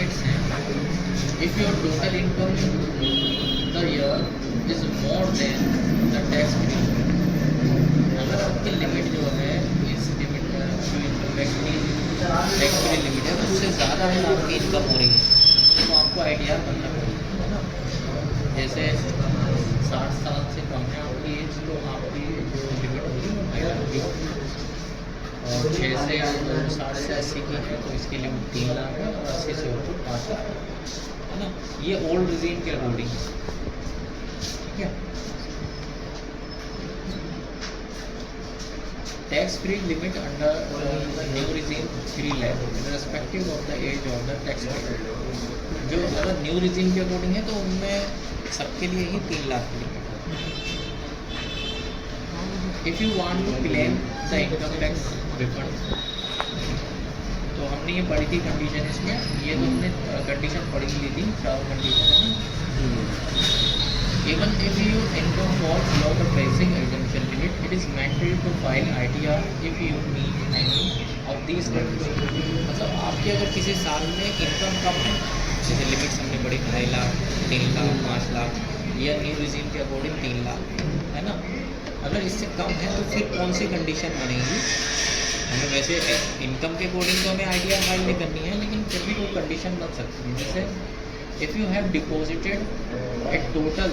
Limits हैं। If your total income the year is more than the tax free, अगर आपकी limit जो है इस लिमिट जो इनकम टैक्स फ्री लिमिट है उससे ज़्यादा है आपकी इनकम हो रही है तो आपको ITR बनना पड़ेगा, है ना। जैसे 60 साल से कम है आपकी एज तो आपकी जो लिमिट होगी वो हायर होगी, और 6 से 60 से 80 की है तो इसकी लिमिट 3 लाख है, और 80 से ऊपर 5 लाख है ना। ये ओल्ड रिजीम के अकॉर्डिंग है, ठीक है। Tax free limit under new regime 3 lakh respective of the age of the tax free. जो अगर न्यू रिजीम के अकॉर्डिंग है तो उनमें सबके लिए ही 3 लाख की लिमिट है। If you want to claim the income tax refund, तो हमने ये पढ़ी थी कंडीशन इसमें, ये तो हमने कंडीशन पढ़ी ली थी, 4 कंडीशन है ना। Even if you income fall below the basic exemption limit it is mandatory to file ITR if you meet any of these condition. मतलब आपके अगर किसी साल में इनकम कम है, जैसे लिमिट्स हमने पढ़ी 2.5 लाख, 3 लाख, 5 लाख, या न्यू रिजीम के अकॉर्डिंग 3 लाख, है ना। अगर इससे कम है तो फिर कौन सी कंडीशन बनेगी? हमें वैसे इनकम के अकॉर्डिंग तो हमें ITR फाइल नहीं करनी है, लेकिन फिर भी कोई कंडीशन बन सकती है। जैसे if you have deposited A total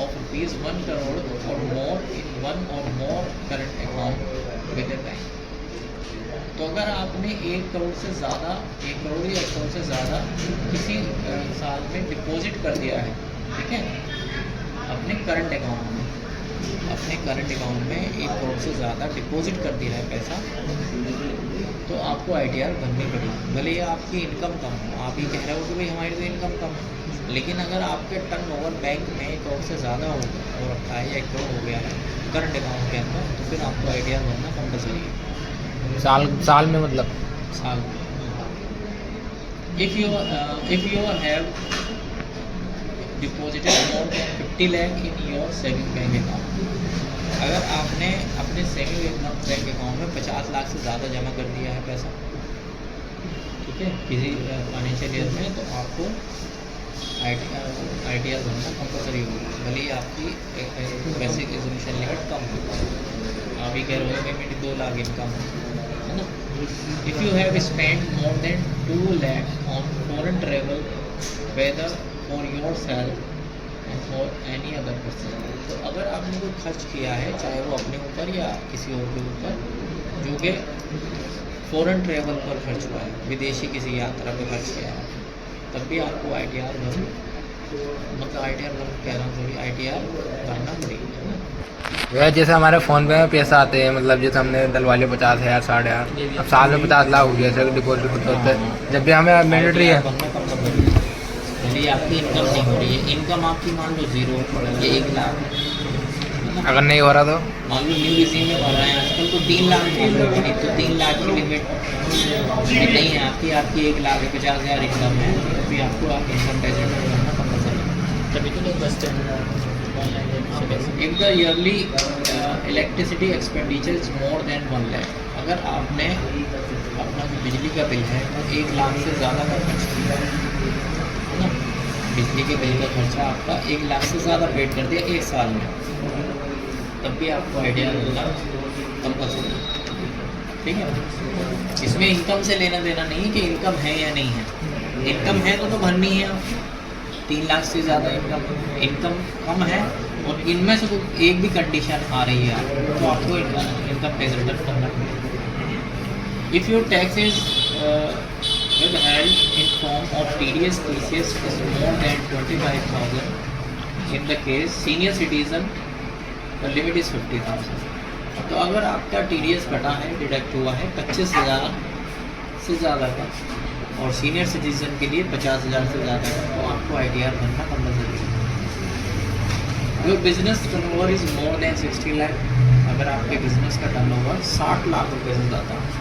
of ₹1 crore और मोर इन वन और मोर current account with A bank, तो अगर आपने 1 करोड़ से ज़्यादा, 1 करोड़ या 1 करोड़ से ज़्यादा किसी साल में डिपॉजिट कर दिया है, ठीक है, अपने करंट अकाउंट में, अपने करंट अकाउंट में 1 करोड़ से ज़्यादा डिपॉजिट कर दिया है पैसा, तो आपको ITR भरनी पड़ेगी। भले ही आपकी इनकम कम हो, आप ही कह रहे हो कि भाई हमारी तो इनकम कम है, लेकिन अगर आपके टर्नओवर बैंक में 1 करोड़ से ज़्यादा हो रखा है या 1 करोड़ हो गया है करंट अकाउंट के अंदर, तो फिर आपको ITR भरना कंपलसरी है। साल में मतलब साल। If you have deposited more than 50 lakh in your saving bank account, अगर आपने अपने सेविंग बैंक अकाउंट में 50 लाख से ज़्यादा जमा कर दिया है पैसा, ठीक है, किसी फाइनेंशियल ईयर में, तो आपको ITR भरना कंपलसरी होगी, भले ही आपकी बेसिक एग्जम्पशन लिमिट कम हो। आप ही कह रहे हो कि मेरी 2 लाख इनकम है ना। If you have spend more than 2 lakh on foreign travel whether for yourself and for any other person, तो अगर आपने कोई खर्च किया है, चाहे वो अपने ऊपर या किसी और के ऊपर, जो कि फॉरेन ट्रेवल पर खर्च हुआ है, विदेशी किसी यात्रा पर खर्च किया है, तब भी आपको ITR भरना पड़ेगी, है ना। वह जैसे हमारे फ़ोन पे में पैसा आते हैं, मतलब जैसे हमने डलवा लिया 50,000, 60,000, अब साल में 50 लाख हो गया, जैसे डिपॉजिट होते हैं, जब भी हमें मैंडेटरी है। यदि आपकी इनकम नहीं हो रही है, इनकम आपकी मान लो 0 या 1 लाख, अगर नहीं हो रहा तो मान लो न्यू रिजीम में भर रहे हैं आजकल, तो 3 लाख की, तो 3 लाख की लिमिट नहीं है आपकी, आपकी 1 लाख 50,000 इनकम है, तो भी आपको आप इनकम टैक्स रिटर्न करना कंपलसरी है, तभी तो नहीं बचते हैं। If the yearly electricity expenditure is more than 1 lakh, अगर आपने अपना जो बिजली का बिल है वो 1 लाख से ज़्यादा का खर्च किया है ना, बिजली के बिल का खर्चा आपका 1 लाख से ज़्यादा पेड कर दिया 1 साल में, तब भी आपको ITR मिलना कंपलसरी है, ठीक है। इसमें इनकम से लेना देना नहीं है कि इनकम है या नहीं है, इनकम है तो भरनी है आप, 3 लाख से ज़्यादा इनकम कम है और इनमें से कोई एक भी कंडीशन आ रही है तो आपको इनकम टैक्स रिटर्न करना पड़ेगा। If your tax is withheld in form of TDS TCS is more than 25,000 in the case senior citizen the limit is 50,000, तो अगर आपका TDS कटा है, डिडक्ट हुआ है 25,000 से ज़्यादा का, और सीनियर सिटीजन के लिए 50,000 से ज़्यादा का, तो आपको ITR भरना कंपलसरी है। जो business turnover is more than 60 lakh, अगर आपके बिजनेस का टर्नओवर 60 लाख रुपये से ज़्यादा है,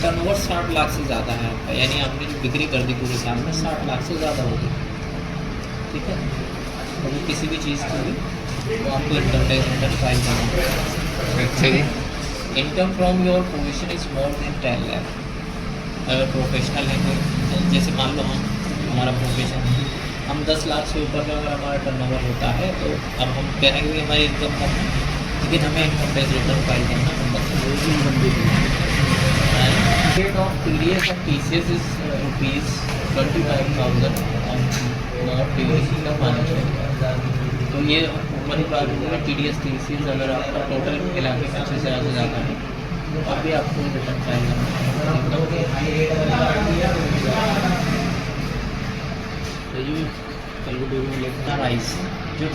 टर्नओवर 60 लाख से ज़्यादा है आपका, यानी आपने जो बिक्री कर दी पूरे साल में 60 लाख से ज़्यादा होगी, ठीक है, और वो किसी भी चीज़ की भी तो आपको इनकम टैक्स रिटर्न फाइल करना है। Income from your position is more than 10 lakh, अगर प्रोफेशनल है तो जैसे मान लो हमारा प्रोफेशन है, हम 10 लाख से ऊपर का अगर हमारा टर्नओवर होता है तो अब हम कह रहे हैं कि हमारी इनकम कम है, लेकिन हमें इनकम टैक्स रिटर्न फाइल करना compulsory. Rate of TDS of TCS is ₹25,000 not TDS का फाइनेंशियल। तो ये ऊपर ही बात है TDS TCS अगर आपका टोटल मिला के 25,000 से ज़्यादा है तो अभी आपको रिटर्न फाइल करना राइस जो